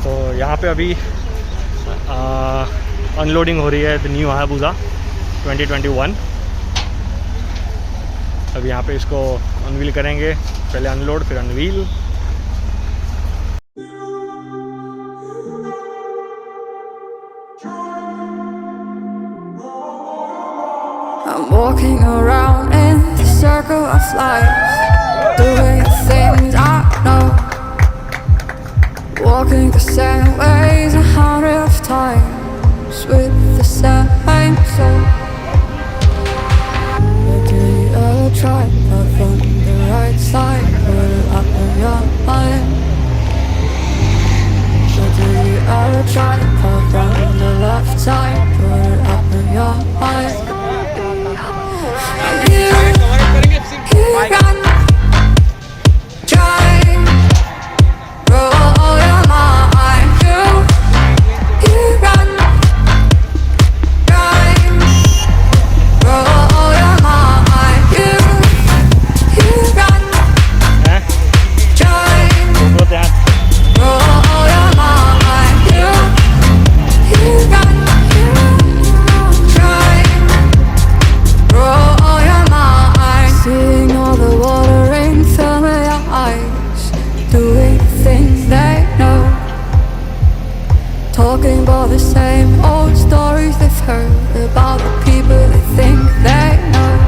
तो यहाँ पे अभी अनलोडिंग हो रही है द न्यू हयाबुसा 2021। अभी यहाँ पे इसको अनवील करेंगे, पहले अनलोड फिर unveil. I'm walking around in the circle of life, doing the things I know, walking the same ways 100 times with the same soul. But do you ever try to from the right side, put it up in your mind? But do you ever try to from the left side, put it up in your mind? Talking about the same old stories they've heard about the people they think they know.